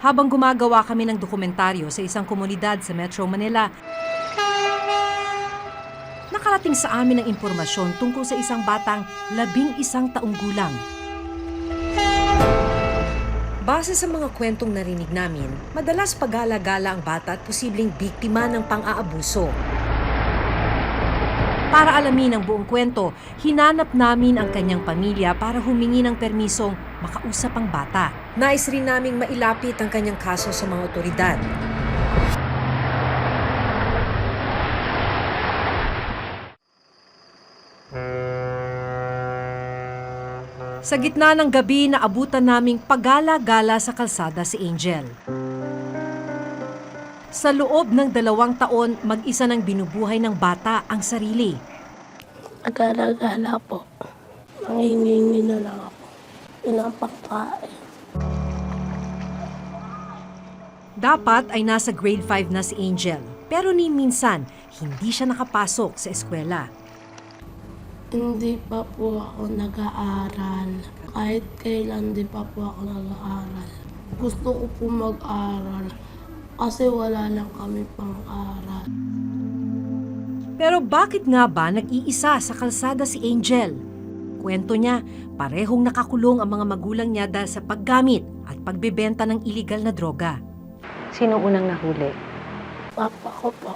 Habang gumagawa kami ng dokumentaryo sa isang komunidad sa Metro Manila, nakarating sa amin ang impormasyon tungkol sa isang batang 11 taong gulang. Base sa mga kwentong narinig namin, madalas pagala-gala ang bata at posibleng biktima ng pang-aabuso. Para alamin ang buong kwento, hinanap namin ang kanyang pamilya para humingi ng permisong makausap ang bata. Nais rin naming mailapit ang kanyang kaso sa mga otoridad. Sa gitna ng gabi, naabutan naming pagala-gala sa kalsada si Angel. Sa loob ng 2 taon, mag-isa nang binubuhay ng bata ang sarili. Nagala-gala po. Nangingingi na lang ako. Pinapakain. Dapat ay nasa grade 5 na si Angel, pero ni minsan, hindi siya nakapasok sa eskwela. Hindi pa po ako nag-aaral. Kahit kailan di pa po ako nag-aaral. Gusto ko po mag-aral kasi wala lang kami pang-aral. Pero bakit nga ba nag-iisa sa kalsada si Angel? Kwento niya, parehong nakakulong ang mga magulang niya dahil sa paggamit at pagbebenta ng iligal na droga. Sino unang nahuli? Papa ko po.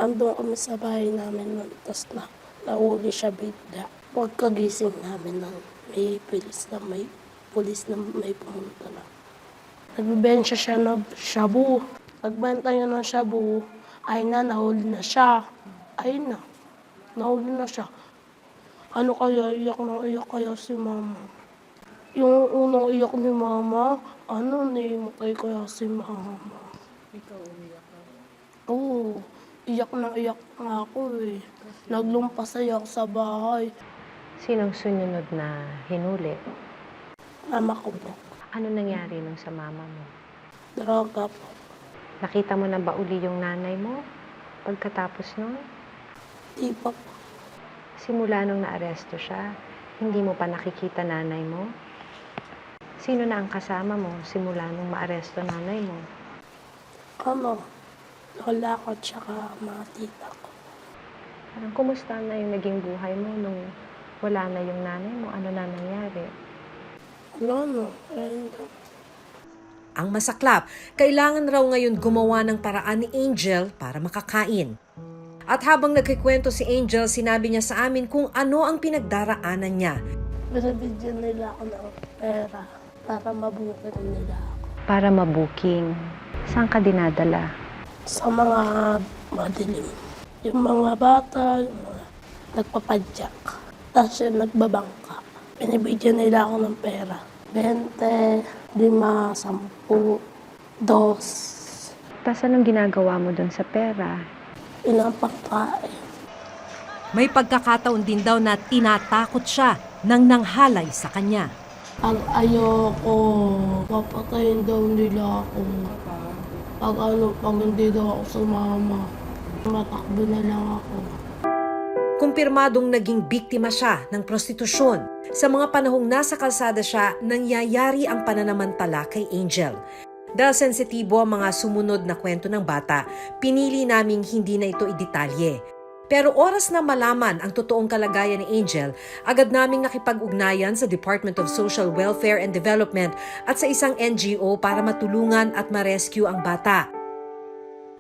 Andun kami sa bahay namin nun. Tapos nahuli siya bigla. Pagkagising namin ng may pulis na may pumunta na. Nagbibensya siya ng shabu. Nagbenta niya ng shabu, ay nahuli na siya. Ay nahuli na siya. Ano kaya, iyak na iyak kaya si mama. Yung unang iyak ni mama, naimatay kaya si mama. Ikaw umiyak ka? Oo, iyak na iyak nga ako eh. Naglumpas ako sa bahay. Sinong sunod na hinuli? Mama ko po. Ano nangyari nung sa mama mo? Droga po. Nakita mo na ba uli yung nanay mo pagkatapos nun? Di pa po. Simula nung naaresto siya, hindi mo pa nakikita nanay mo? Sino na ang kasama mo simula nung maaresto nanay mo? Lola ko tsaka mga tita ko. Parang kumusta na yung naging buhay mo nung wala na yung nanay mo? Ano na nangyari? Ang masaklap, kailangan raw ngayon gumawa ng paraan ni Angel para makakain. At habang nagkikwento si Angel, sinabi niya sa amin kung ano ang pinagdaraanan niya. Binibigyan nila ako ng pera para mabukin nila ako. Para mabuking. Saan ka dinadala? Sa mga madilim. Yung mga bata, yung mga nagpapadyak. Tapos yung nagbabangka. Binibigyan nila ako ng pera. 20, 5, 10, 2. Tapos anong ginagawa mo doon sa pera? Pinapakain. May pagkakataon din daw na tinatakot siya nang nanghalay sa kanya. Pag ayoko, papatayin daw nila ako. Pag hindi daw ako sumama, matakbo na lang ako. Kumpirmadong naging biktima siya ng prostitusyon. Sa mga panahong nasa kalsada siya, nangyayari ang pananamantala kay Angel. Dahil sensitibo ang mga sumunod na kwento ng bata, pinili naming hindi na ito idetalye. Pero oras na malaman ang totoong kalagayan ni Angel, agad naming nakipag-ugnayan sa Department of Social Welfare and Development at sa isang NGO para matulungan at ma-rescue ang bata.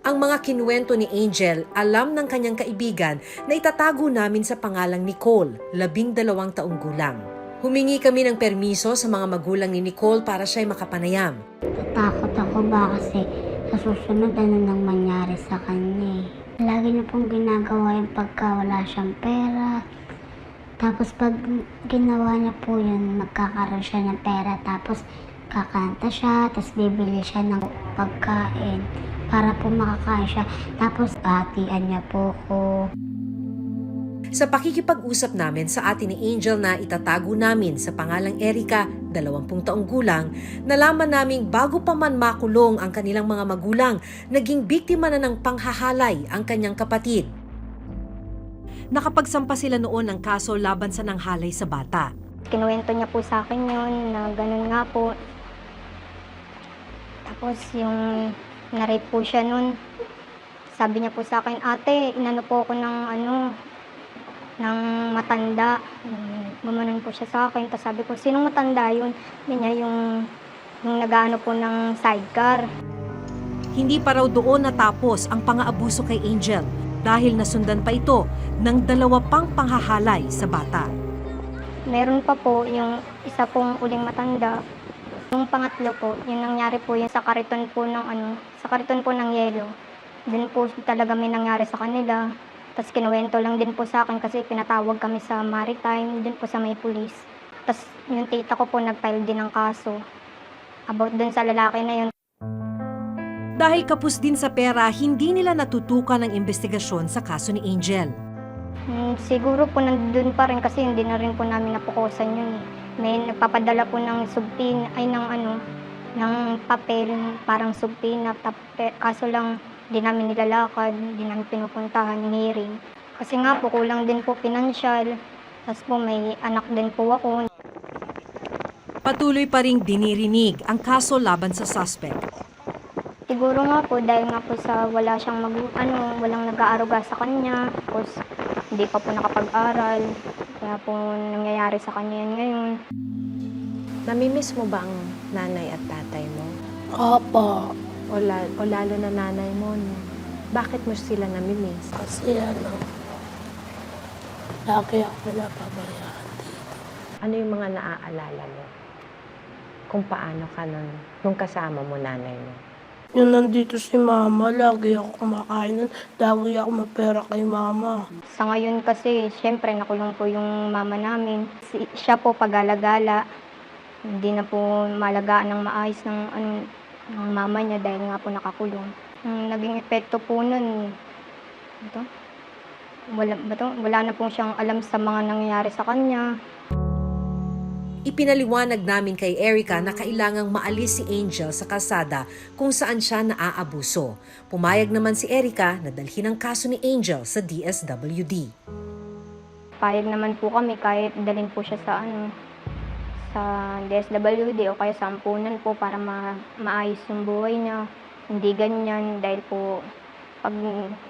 Ang mga kinuwento ni Angel, alam ng kanyang kaibigan na itatago namin sa pangalang Nicole, 12 taong gulang. Humingi kami ng permiso sa mga magulang ni Nicole para siya'y makapanayam. Natakot ako ba kasi sa susunod nang mangyari sa kanya eh. Lagi niya pong ginagawa yung pagka wala siyang pera. Tapos pag ginawa niya po yun, magkakaroon siya ng pera. Tapos kakanta siya, tapos bibili siya ng pagkain para po makakain siya. Tapos hatian niya po ko. Sa pakikipag-usap namin sa ate ni Angel na itatago namin sa pangalang Erica, 20 taong gulang, nalaman naming bago pa man makulong ang kanilang mga magulang, naging biktima na ng panghahalay ang kanyang kapatid. Nakapagsampa sila noon ng kaso laban sa nanghalay sa bata. Kinuwento niya po sa akin yun na ganun nga po. Tapos yung na-rape po siya nun, sabi niya po sa akin, ate, inano po ako ng ng matanda. Gumanon po siya sa akin. Tapos sabi ko, sinong matanda yun? Sabi niya, yung nag-ano po ng sidecar. Hindi pa raw doon natapos ang pang-aabuso kay Angel dahil nasundan pa ito ng 2 pang panghahalay sa bata. Meron pa po yung isa pong uling matanda. Yung pangatlo po, yung nangyari po yun sa kariton po sa kariton po ng yelo. Din po talaga may nangyari sa kanila. Tapos kinuwento lang din po sa akin kasi pinatawag kami sa Maritime, din po sa may pulis. Tapos yung tita ko po nag-file din ng kaso about dun sa lalaki na yun. Dahil kapos din sa pera, hindi nila natutukan ang investigasyon sa kaso ni Angel. Siguro po nandun pa rin kasi hindi na rin po namin napukusan yun. May nagpapadala po ng ng papel, parang subpina. Kaso lang, di namin nilalakad, di namin pinupuntahan yung hearing. Kasi nga po, kulang din po pinansyal. Tapos po may anak din po ako. Patuloy pa ring dinirinig ang kaso laban sa suspect. Siguro nga po, dahil nga po sa wala siyang walang nag-aaruga sa kanya. Tapos hindi pa po nakapag-aral. Kaya po nangyayari sa kanya yan ngayon. Namimiss mo ba ang nanay at tatay mo? Opo, O lalo na nanay mo, no? Bakit mo sila namimiss? kasi lagi ako napabayaan. Ano yung mga naaalala mo? Kung paano ka nung kasama mo nanay mo? Yung nandito si mama, lagi ako kumakain nun. Lagi ako mapera kay mama. Sa ngayon kasi, syempre nakulong po yung mama namin. Siya po pag-alagala. Hindi na po malagaan ng maayos ng mama niya dahil nga po nakakulong. Ang naging epekto po nun, wala na po siyang alam sa mga nangyayari sa kanya. Ipinaliwanag namin kay Erica na kailangang maalis si Angel sa kalsada kung saan siya naaabuso. Pumayag naman si Erica na dalhin ang kaso ni Angel sa DSWD. Payag naman po kami kahit dalhin po siya sa DSWD o kaya sa ampunan po para maayos yung buhay niya. Hindi ganyan dahil po pag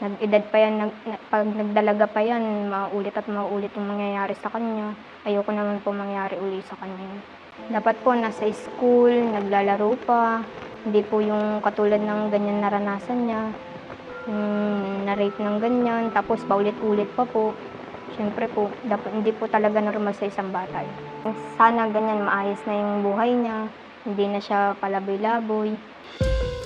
nag-edad pa yan, pag nagdalaga pa yan, maulit at maulit yung mangyayari sa kanya. Ayoko naman po mangyari uli sa kanya. Dapat po nasa school, naglalaro pa. Hindi po yung katulad ng ganyan naranasan niya. Na-rape ng ganyan, tapos paulit-ulit pa po. Siyempre po, hindi po talaga normal sa isang bata. Sana ganyan maayos na yung buhay niya. Hindi na siya palaboy-laboy.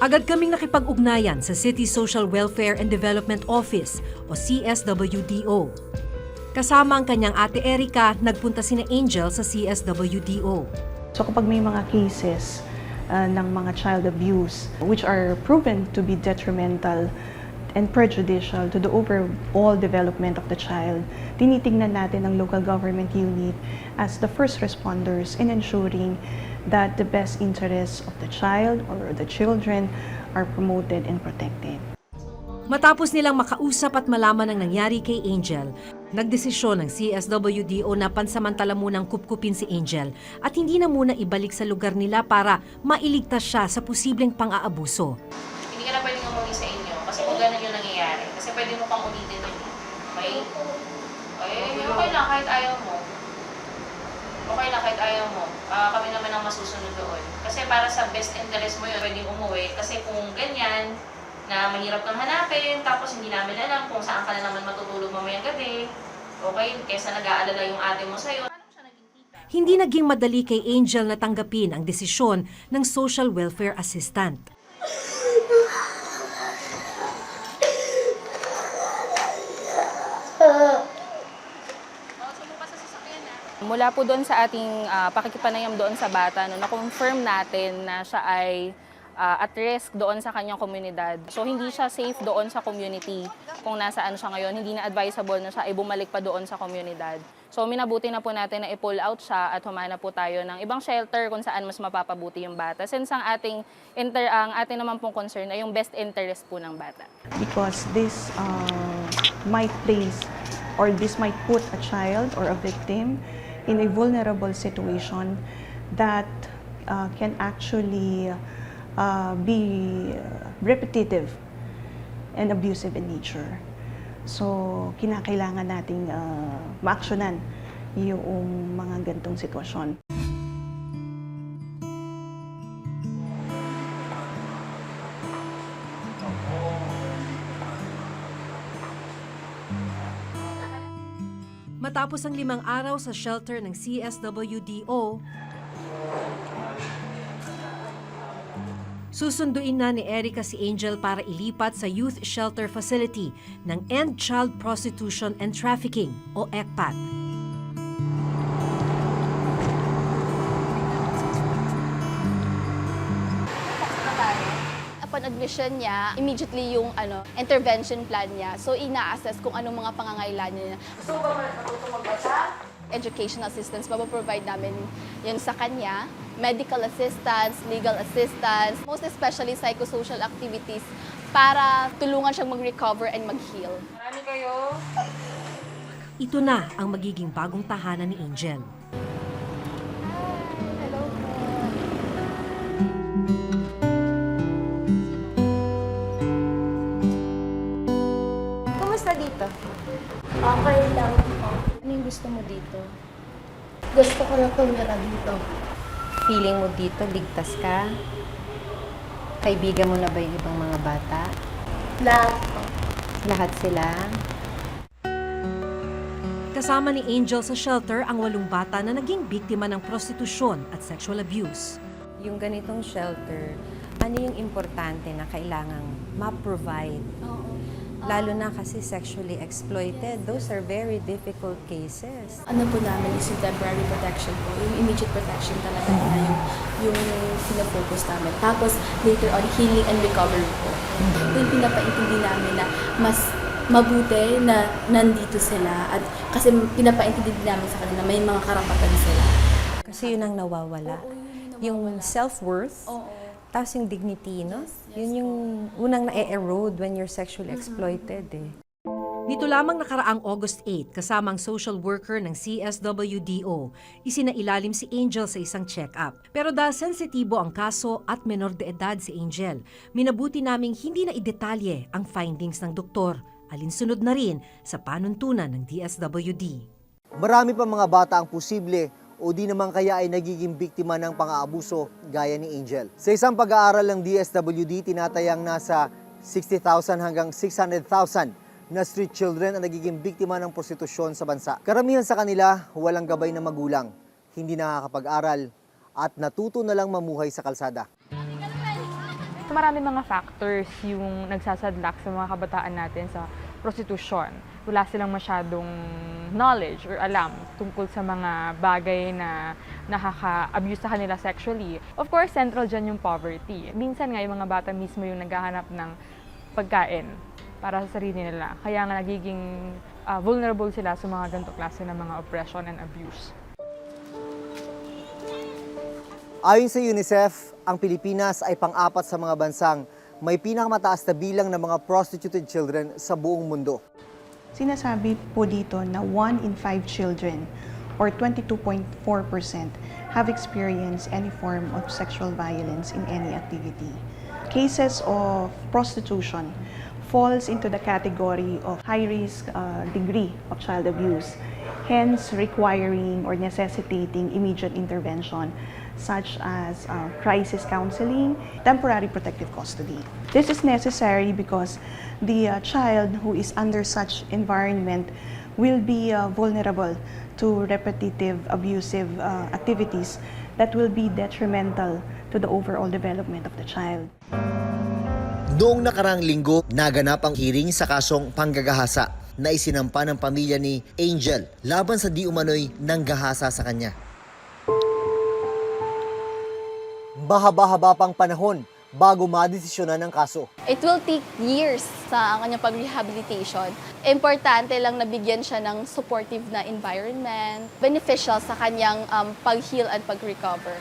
Agad kaming nakipag-ugnayan sa City Social Welfare and Development Office o CSWDO. Kasama ang kanyang ate Erica, nagpunta sina Angel sa CSWDO. So kapag may mga cases ng mga child abuse which are proven to be detrimental and prejudicial to the overall development of the child, tinitingnan natin ang local government unit as the first responders in ensuring that the best interests of the child or the children are promoted and protected. Matapos nilang makausap at malaman ang nangyari kay Angel, nagdesisyon ng CSWDO na pansamantala munang kupkupin si Angel at hindi na muna ibalik sa lugar nila para mailigtas siya sa posibleng pang-aabuso. Hindi ka na pwedeng umuwi sa inyo kasi kung ganun yung nangyayari. Kasi pwede mo pang ulitin yun. Okay? Okay lang kahit ayaw mo. Okay lang kahit ayaw mo. Kami naman ang masusunod doon. Kasi para sa best interest mo yun, pwedeng umuwi. Kasi kung ganyan, na mahirap kang hanapin, tapos hindi namin alam kung saan ka na naman matutulog mamayang gabi. Okay? Kesa nag-aalala yung ate mo sa'yo. Hindi naging madali kay Angel na tanggapin ang desisyon ng social welfare assistant. Mula po doon sa ating pakikipanayam doon sa bata, na-confirm natin na siya ay at risk doon sa kanyang komunidad. So hindi siya safe doon sa community kung nasaan siya ngayon. Hindi na advisable na siya ay bumalik pa doon sa komunidad. So minabuti na po natin na i-pull out siya at humana po tayo ng ibang shelter kung saan mas mapapabuti yung bata. Since ang ating naman pong concern ay yung best interest po ng bata. Because this might place or this might put a child or a victim in a vulnerable situation that can actually be repetitive and abusive in nature. So, kinakailangan nating maaksyonan yung mga ganitong sitwasyon. Matapos ang 5 araw sa shelter ng CSWDO, susunduin na ni Erica si Angel para ilipat sa Youth Shelter Facility ng End Child Prostitution and Trafficking o ECPAT. Upon admission niya, immediately yung intervention plan niya. So, ina-assess kung anong mga pangangailangan niya. So, ba matutong magbasa? Education assistance, mapaprovide namin yun sa kanya. Medical assistance, legal assistance, most especially psychosocial activities para tulungan siyang mag-recover and mag-heal. Marami kayo. Ito na ang magiging bagong tahanan ni Angel. Kumusta dito? Okay lang po. Ano yung gusto mo dito? Gusto ko na tumira dito. Feeling mo dito, ligtas ka? Kaibigan mo na ba yung ibang mga bata? Lahat po. Lahat sila? Kasama ni Angel sa shelter ang 8 bata na naging biktima ng prostitusyon at sexual abuse. Yung ganitong shelter, ano yung importante na kailangang ma-provide? Lalo na kasi sexually exploited. Those are very difficult cases. Ano po namin is yung temporary protection po. Yung immediate protection talaga na yung sinafocus namin. Tapos later on, healing and recovery po. Yung pinapaintindi namin na mas mabuti na nandito sila at kasi pinapaintindi namin sa kanila na may mga karapatan sila. Kasi yun ang nawawala. Yung self-worth, tapos yung dignity, no? Yun yung unang na-erode when you're sexually exploited, eh. Nito lamang nakaraang August 8, kasama ang social worker ng CSWDO, isinailalim si Angel sa isang check-up. Pero dahil sensitibo ang kaso at menor de edad si Angel, minabuti naming hindi na idetalye ang findings ng doktor, alinsunod na rin sa panuntunan ng DSWD. Marami pa mga bata ang posible o di naman kaya ay nagiging biktima ng pang-aabuso gaya ni Angel. Sa isang pag-aaral ng DSWD, tinatayang nasa 60,000 hanggang 600,000 na street children ang nagiging biktima ng prostitusyon sa bansa. Karamihan sa kanila, walang gabay na magulang, hindi nakakapag-aral, at natuto na lang mamuhay sa kalsada. So, marami mga factors yung nagsasadlak sa mga kabataan natin sa prostitusyon. Wala silang masyadong knowledge or alam tungkol sa mga bagay na nakaka-abuse sa kanila sexually. Of course, central dyan yung poverty. Minsan nga yung mga bata mismo yung naghahanap ng pagkain para sa sarili nila. Kaya nga nagiging vulnerable sila sa mga ganito klase ng mga oppression and abuse. Ayon sa UNICEF, ang Pilipinas ay pang-4 sa mga bansang may pinakamataas na bilang ng mga prostituted children sa buong mundo. Sinasabi po dito na 1 in 5 children or 22.4% have experienced any form of sexual violence in any activity. Cases of prostitution falls into the category of high-risk degree of child abuse, hence requiring or necessitating immediate intervention such as crisis counseling, temporary protective custody. This is necessary because the child who is under such environment will be vulnerable to repetitive abusive activities that will be detrimental to the overall development of the child. Noong nakarang linggo, naganap ang hearing sa kasong panggagahasa na isinampa ng pamilya ni Angel laban sa di umano'y nanggahasa sa kanya. Mahaba-haba pang panahon bago madesisyonan ang kaso. It will take years sa kanyang pag-rehabilitation. Importante lang na bigyan siya ng supportive na environment, beneficial sa kanyang pag-heal at pag-recover.